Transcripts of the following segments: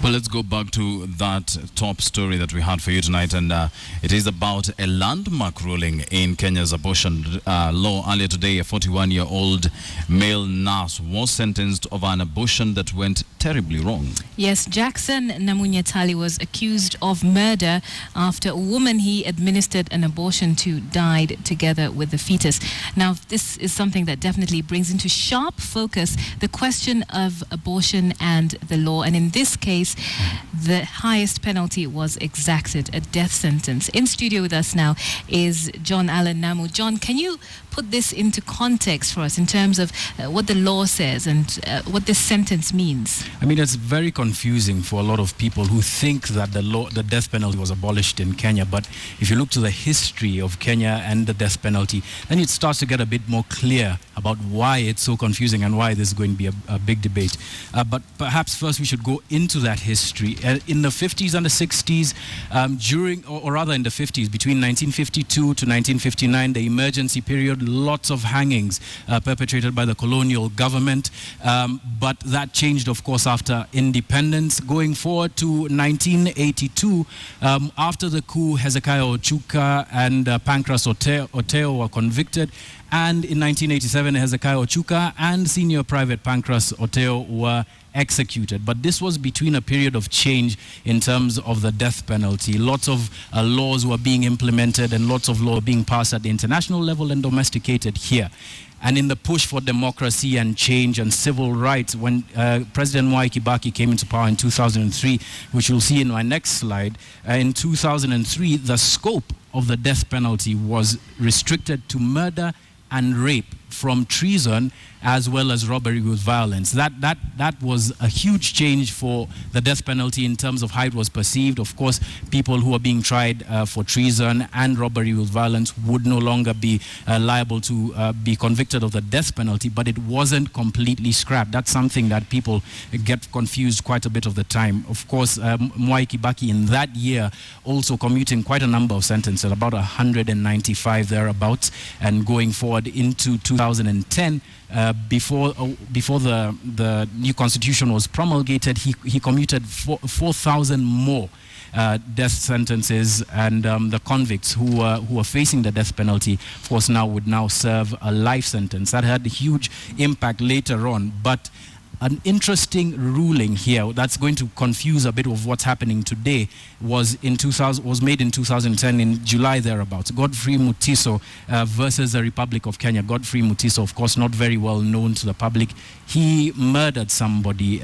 Well, let's go back to that top story that we had for you tonight, and it is about a landmark ruling in Kenya's abortion law. Earlier today, a 41-year-old male nurse was sentenced over an abortion that went terribly wrong. Yes, Jackson Namunyatali was accused of murder after a woman he administered an abortion to died together with the fetus. Now, this is something that definitely brings into sharp focus the question of abortion and the law, and in this case, the highest penalty was exacted, a death sentence. In studio with us now is John Allen Namu. John, can you put this into context for us in terms of what the law says and what this sentence means? I mean, it's very confusing for a lot of people who think that the death penalty was abolished in Kenya. But if you look to the history of Kenya and the death penalty, then it starts to get a bit more clear about why it's so confusing and why this is going to be a big debate. But perhaps first we should go into that history. In the 50s and the 60s, or rather in the 50s, between 1952 to 1959, the emergency period, lots of hangings perpetrated by the colonial government. But that changed, of course, after independence. Going forward to 1982, after the coup, Hezekiah Ochuka and Pancras Oteo were convicted. And in 1987, Hezekiah Ochuka and Senior Private Pancras Oteo were executed. But this was between a period of change in terms of the death penalty. Lots of laws were being implemented and lots of law being passed at the international level and domesticated here. And in the push for democracy and change and civil rights, when President Mwai Kibaki came into power in 2003, which you'll see in my next slide, in 2003, the scope of the death penalty was restricted to murder and rape from treason as well as robbery with violence. That was a huge change for the death penalty in terms of how it was perceived. Of course, people who are being tried for treason and robbery with violence would no longer be liable to be convicted of the death penalty, but it wasn't completely scrapped. That's something that people get confused quite a bit of the time. Of course, Mwai Kibaki in that year also commuting quite a number of sentences, about 195 thereabouts, and going forward into 2010, before the new constitution was promulgated, he commuted 4,000 more death sentences, and the convicts who were facing the death penalty, of course, would now serve a life sentence. That had a huge impact later on, but an interesting ruling here that's going to confuse a bit of what's happening today was made in 2010 in July thereabouts. Godfrey Mutiso versus the Republic of Kenya. Godfrey Mutiso, of course, not very well known to the public. He murdered somebody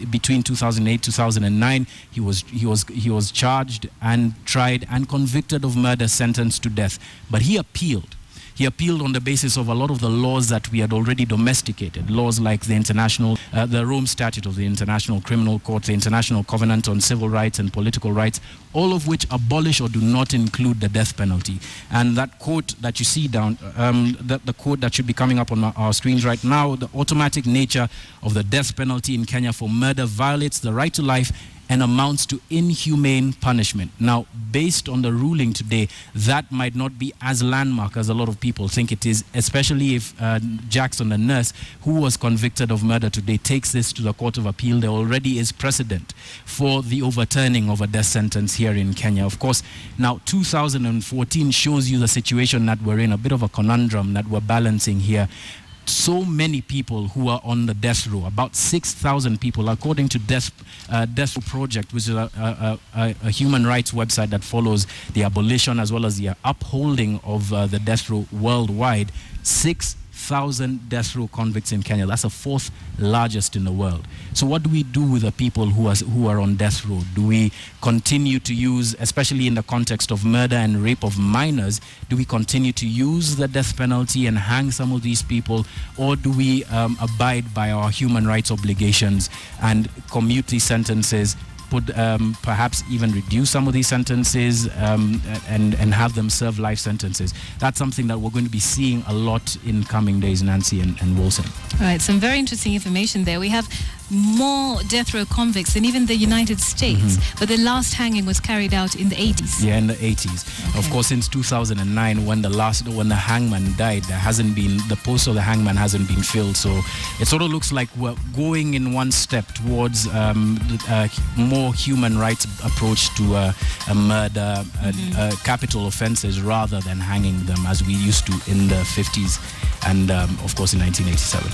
between 2008 2009. He was charged and tried and convicted of murder, sentenced to death. But he appealed. He appealed on the basis of a lot of the laws that we had already domesticated, laws like the Rome Statute of the International Criminal Court, the International Covenant on Civil Rights and Political Rights, all of which abolish or do not include the death penalty. And that quote that you see down, the quote that should be coming up on our screens right now, the automatic nature of the death penalty in Kenya for murder violates the right to life and amounts to inhumane punishment. Now, based on the ruling today, that might not be as landmark as a lot of people think it is, especially if Jackson, the nurse, who was convicted of murder today, takes this to the Court of Appeal. There already is precedent for the overturning of a death sentence here in Kenya. Of course, now 2014 shows you the situation that we're in, a bit of a conundrum that we're balancing here. So many people who are on the death row, about 6,000 people, according to Death Row Project, which is a human rights website that follows the abolition as well as the upholding of the death row worldwide. 6,000 death row convicts in Kenya. That's the fourth largest in the world. So what do we do with the people who are on death row? Do we continue to use, especially in the context of murder and rape of minors, do we continue to use the death penalty and hang some of these people, or do we abide by our human rights obligations and commute these sentences, perhaps even reduce some of these sentences and have them serve life sentences? That's something that we're going to be seeing a lot in coming days, Nancy and Wilson. All right, some very interesting information there. We have more death row convicts than even the United States. But the last hanging was carried out in the 80s. Yeah, in the 80s. Okay. Of course, since 2009, when the hangman died, the post of the hangman hasn't been filled. So it sort of looks like we're going in one step towards a more human rights approach to a murder, capital offenses, rather than hanging them as we used to in the 50s and, of course, in 1987.